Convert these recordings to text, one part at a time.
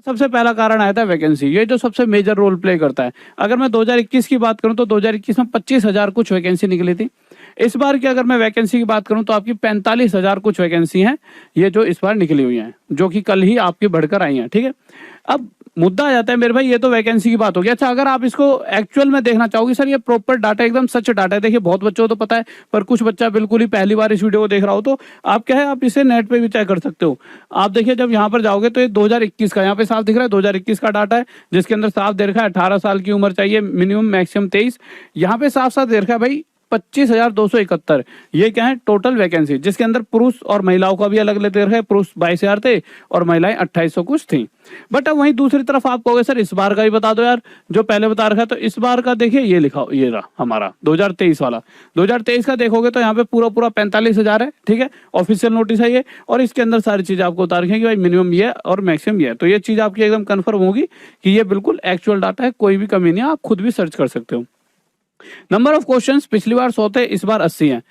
सबसे पहला कारण आया था वैकेंसी, ये जो सबसे मेजर रोल प्ले करता है। अगर मैं 2021 की बात करूं तो 2021 में 25,000 कुछ वैकेंसी निकली थी। इस बार की अगर मैं वैकेंसी की बात करूं तो आपकी 45,000 कुछ वैकेंसी हैं, ये जो इस बार निकली हुई हैं, जो कि कल ही आपकी बढ़कर आई हैं। ठीक है, अब मुद्दा आ जाता है मेरे भाई, ये तो वैकेंसी की बात होगी। अच्छा, अगर आप इसको एक्चुअल में देखना चाहोगे, सर ये प्रॉपर डाटा एकदम सच डाटा है, देखिए बहुत बच्चों को तो पता है, पर कुछ बच्चा बिल्कुल ही पहली बार इस वीडियो को देख रहा हो तो आप क्या है, आप इसे नेट पे भी चेक कर सकते हो। आप देखिए जब यहाँ पर जाओगे तो ये 2021 का यहाँ पे साफ दिख रहा है, 2021 का डाटा है, जिसके अंदर साफ दे रखा है 18 साल की उम्र चाहिए मिनिमम, मैक्सिमम 23। यहाँ पे साफ साफ दे रखा है भाई 25,271, ये क्या है टोटल वैकेंसी, जिसके अंदर पुरुष और महिलाओं का भी अलग अलग दे रखा है। पुरुष 22,000 थे और महिलाएं 2,800 कुछ थी। बट अब वहीं दूसरी तरफ आप कहोगे सर इस बार का भी बता दो यार, जो पहले बता रखा है। तो इस बार का देखिए, ये लिखा, ये रहा हमारा 2023 वाला। 2023 का देखोगे तो यहाँ पे पूरा पूरा 45,000 है। ठीक है, ऑफिशियल नोटिस है ये, और इसके अंदर सारी चीजें आपको बता रखी है कि भाई मिनिमम ये और मैक्सिमम ये है। तो ये चीज आपकी एकदम कंफर्म होगी कि ये बिल्कुल एक्चुअल डाटा है, कोई भी कमी नहीं है, आप खुद भी सर्च कर सकते हो। नंबर ऑफ क्वेश्चंस पिछली बार 100 थे, इस बार 80 हैं।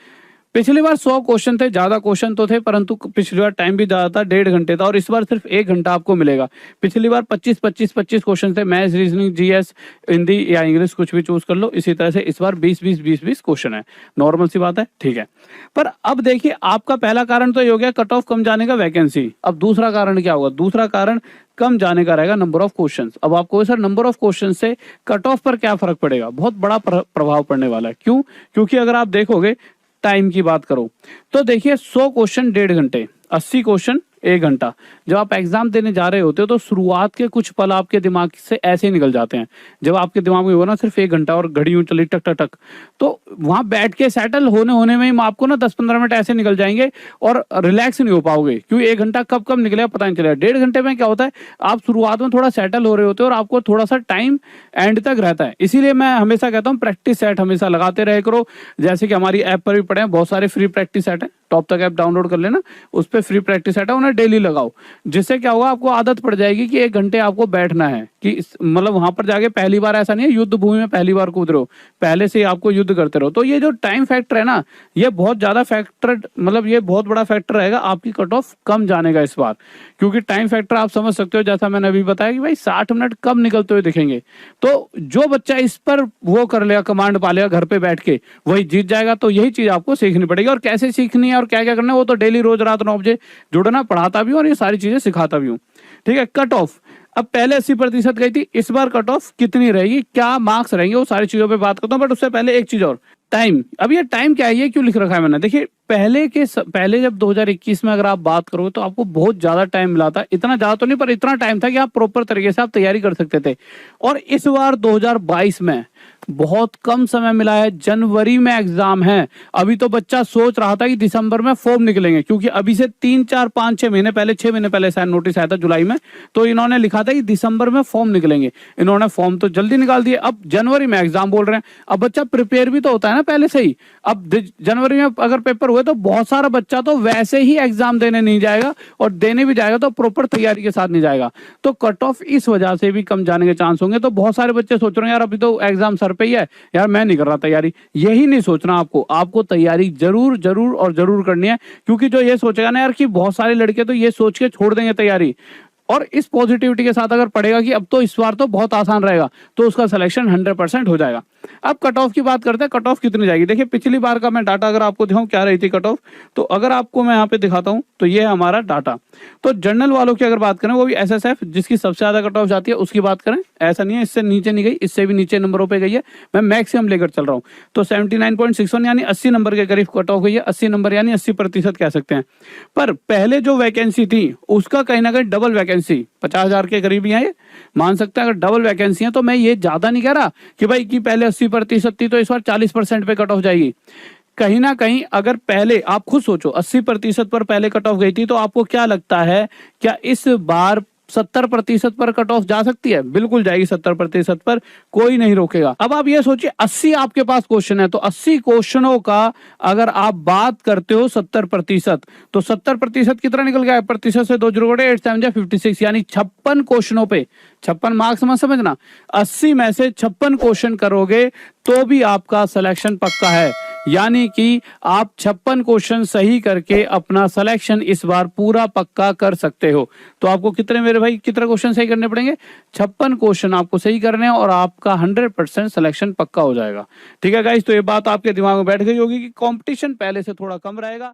पिछली बार 100 क्वेश्चन थे, ज्यादा क्वेश्चन तो थे, परंतु पिछली बार टाइम भी ज्यादा था, 1.5 घंटे था, और इस बार सिर्फ 1 घंटा आपको मिलेगा। पिछली बार 25 क्वेश्चन थे, मैथ्स, रीजनिंग, जीएस, हिंदी या इंग्लिश कुछ भी चूज कर लो। इसी तरह से इस बार 20 क्वेश्चन है, नॉर्मल सी बात है। ठीक है, पर अब देखिए आपका पहला कारण तो ये हो गया कट ऑफ कम जाने का, वैकेंसी। अब दूसरा कारण क्या होगा? दूसरा कारण कम जाने का रहेगा नंबर ऑफ क्वेश्चंस। अब आपको सर नंबर ऑफ क्वेश्चन से कट ऑफ पर क्या फर्क पड़ेगा? बहुत बड़ा प्रभाव पड़ने वाला है। क्यों? क्योंकि अगर आप देखोगे टाइम की बात करो तो देखिए 100 क्वेश्चन 1.5 घंटे, 80 क्वेश्चन 1 घंटा। जब आप एग्जाम देने जा रहे होते हो तो शुरुआत के कुछ पल आपके दिमाग से ऐसे ही निकल जाते हैं। जब आपके दिमाग में हो ना सिर्फ 1 घंटा और घड़ी यूं चली टक टक टक, तो वहां बैठ के सेटल होने में ही आपको ना 10-15 मिनट ऐसे निकल जाएंगे और रिलैक्स नहीं हो पाओगे, क्योंकि 1 घंटा कब कब निकलेगा पता नहीं चलेगा। 1.5 घंटे में क्या होता है, आप शुरुआत में थोड़ा सेटल हो रहे होते हो और आपको थोड़ा सा टाइम एंड तक रहता है। इसीलिए मैं हमेशा कहता हूँ प्रैक्टिस सेट हमेशा लगाते रहे करो। जैसे कि हमारी ऐप पर भी पढ़े हैं, बहुत सारे फ्री प्रैक्टिस सेट है, टॉप तक ऐप डाउनलोड कर लेना, उस पर फ्री प्रैक्टिस सेट है, उन्हें डेली लगाओ। जिससे क्या होगा, आपको आदत पड़ जाएगी कि 1 घंटे आपको बैठना है, कि मतलब वहां पर जाके पहली बार ऐसा नहीं है युद्ध भूमि में पहली बार कूद रहे हो, पहले से ही आपको युद्ध करते रहो। तो ये जो टाइम फैक्टर है ना, ये बहुत ज्यादा फैक्टर, मतलब ये बहुत बड़ा फैक्टर रहेगा आपकी कट ऑफ कम जाने का इस बार। क्योंकि टाइम फैक्टर आप समझ सकते हो, जैसा मैंने अभी बताया कि भाई 60 मिनट कब निकलते हुए दिखेंगे। तो जो बच्चा इस पर वो कर लेगा, कमांड पा लेगा घर पे बैठ के, वही जीत जाएगा। तो यही चीज आपको सीखनी पड़ेगी, और कैसे सीखनी है और क्या क्या करना है वो तो डेली रोज रात 9 बजे जुड़ना, पढ़ाता भी हूँ और ये सारी चीजें सिखाता भी हूँ। ठीक है, कट ऑफ अब पहले 80% गई थी, इस बार कट ऑफ कितनी रहेगी, क्या मार्क्स रहेंगे, वो सारी चीजों पे बात करता हूँ। बट उससे पहले एक चीज और, टाइम। अब ये टाइम क्या है, ये क्यों लिख रखा है मैंने? देखिए पहले जब 2021 में अगर आप बात करो तो आपको बहुत ज्यादा टाइम मिला था, इतना ज्यादा तो नहीं पर इतना टाइम था कि आप प्रॉपर तरीके से आप तैयारी कर सकते थे। और इस बार 2022 में बहुत कम समय मिला है, जनवरी में एग्जाम है। अभी तो बच्चा सोच रहा था कि दिसंबर में फॉर्म निकलेंगे, क्योंकि अभी से 3, 4, 5, 6 महीने पहले, 6 महीने पहले शायद नोटिस आया था जुलाई में, तो इन्होंने लिखा था कि दिसंबर में फॉर्म निकलेंगे। इन्होंने फॉर्म तो जल्दी निकाल दिए, अब जनवरी में एग्जाम बोल रहे हैं। अब बच्चा प्रिपेयर भी तो होता है ना पहले से ही। अब जनवरी में अगर पेपर हुए तो बहुत सारा बच्चा तो वैसे ही एग्जाम देने नहीं जाएगा, और देने भी जाएगा तो प्रॉपर तैयारी के साथ नहीं जाएगा। तो कट ऑफ इस वजह से भी कम जाने के चांस होंगे। तो बहुत सारे बच्चे सोच रहे हैं यार अभी तो एग्जाम सर पे ही है, यार मैं नहीं कर रहा तैयारी। यही नहीं सोचना आपको तैयारी जरूर जरूर और जरूर करनी है। क्योंकि जो ये सोचेगा ना यार कि बहुत सारे लड़के तो ये सोच के छोड़ देंगे तैयारी, और इस पॉजिटिविटी के साथ अगर पढ़ेगा कि अब तो इस बार तो बहुत आसान रहेगा, तो उसका सिलेक्शन 100% हो जाएगा। अब कट ऑफ की बात करते हैं, कट ऑफ कितनी जाएगी। देखिए पिछली बार का मैं डाटा अगर आपको दिखाऊं क्या रही थी कट ऑफ, तो अगर आपको मैं यहाँ पे दिखाता हूं तो ये है हमारा डाटा। तो जनरल वालों की अगर बात करें, वो भी एसएसएफ जिसकी सबसे ज्यादा कट ऑफ जाती है उसकी बात करें, ऐसा नहीं है इससे नीचे नहीं गई, इससे भी नीचे नंबरों पे गई है, मैं मैक्सिमम लेकर चल रहा हूँ। तो 79.61 यानी 80 नंबर के करीब कट ऑफ गई है। 80 नंबर यानी 80% कह सकते हैं। पर पहले जो वैकेंसी थी उसका कहीं ना कहीं डबल वैकेंसी, 50,000 के करीब ही है, ये मान सकते हैं। अगर डबल वैकेंसी है तो मैं ये ज्यादा नहीं कह रहा कि भाई कि पहले 80% थी तो इस बार 40% पे कट ऑफ जाएगी। कहीं ना कहीं अगर पहले आप खुद सोचो 80% पर पहले कट ऑफ गई थी, तो आपको क्या लगता है क्या इस बार 70% पर कट ऑफ जा सकती है? बिल्कुल जाएगी 70% पर, कोई नहीं रोकेगा। अब आप ये सोचिए 80 आपके पास क्वेश्चन है, तो 80 क्वेश्चनों का अगर आप बात करते हो 70%, तो 70% कितना निकल गया? प्रतिशत से 2 0 8 7 56, यानी 56 क्वेश्चनों पे 56 मार्क्स मत समझना, 80 में से 56 क्वेश्चन करोगे तो भी आपका सिलेक्शन पक्का है। यानी कि आप 56 क्वेश्चन सही करके अपना सिलेक्शन इस बार पूरा पक्का कर सकते हो। तो आपको कितने मेरे भाई कितने क्वेश्चन सही करने पड़ेंगे? 56 क्वेश्चन आपको सही करने हैं और आपका 100% सिलेक्शन पक्का हो जाएगा। ठीक है गाइस, तो ये बात आपके दिमाग में बैठ गई होगी कि कंपटीशन पहले से थोड़ा कम रहेगा।